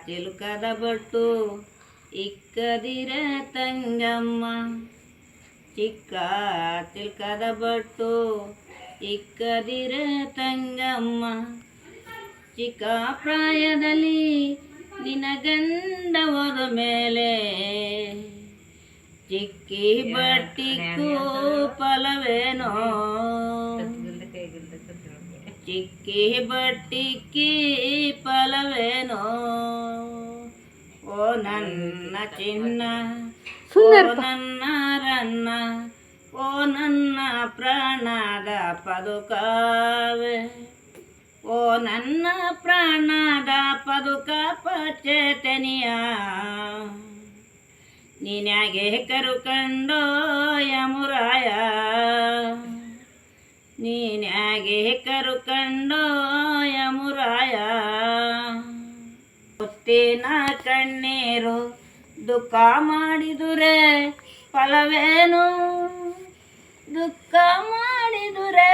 ಚಿಲುಕದ but ಇಕ್ಕದಿರ ತಂಗಮ್ಮ ಚಿಕ್ಕ ಚಿಲ್ಕದ but ಇಕ್ಕದಿರ ತಂಗಮ್ಮ ಚಿಕ್ಕ ಪ್ರಾಯದಲ್ಲಿ ನಿನ ಗಂಡ ಹೋದ ಮೇಲೆ ಚಿಕ್ಕಿ ಬಟ್ಟಿಗೂ ಫಲವೇನೋ ಚಿಕ್ಕಿ ಬಟ್ಟಿಕ್ಕಿ ಫಲವೇನೋ ಓ ನನ್ನ ಚಿನ್ನ ಓ ನನ್ನ ರನ್ನ ಓ ನನ್ನ ಪ್ರಾಣದ ಪದುಕವೇ ಓ ನನ್ನ ಪ್ರಾಣದ ಪದುಕ ಪಚೇತನಿಯ ನೀನ್ಯಾಗೆ ಕರುಕಂಡೋ ಯಮುರಾಯ ನೀನ್ಯಾಗೆ ಕರುಕಂಡೋ ಯಮುರಾಯ ಮುತ್ತಿನ ಕಣ್ಣೀರು ದುಃಖ ಮಾಡಿದುರೆ ಫಲವೇನು ದುಃಖ ಮಾಡಿದುರೆ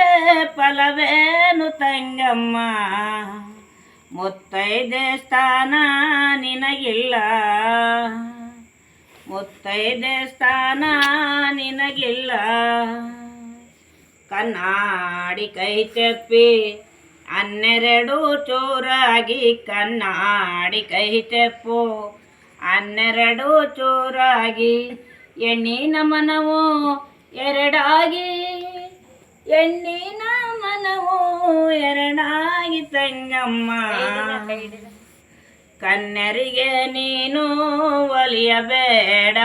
ಫಲವೇನು ತಂಗಮ್ಮ ಮುತ್ತೈದೆ ಸ್ಥಾನ ನಿನಗಿಲ್ಲ ಮುತ್ತೈದೆ ಸ್ಥಾನ ನಿನಗಿಲ್ಲ ಕನ್ನಡಿ ಕೈ ಚೆಪ್ಪಿ 12 ಚೂರಾಗಿ ಕನ್ನಡಿ ಕೈ ಚೆಪ್ಪು 12 ಚೂರಾಗಿ ಹೆಣ್ಣಿನ ಮನವು ಎರಡಾಗಿ ಹೆಣ್ಣಿನ ಮನವು ಎರಡಾಗಿ ತಂಗಮ್ಮ ಕನ್ಯರಿಗೆ ನೀನು ಒಲಿಯಬೇಡ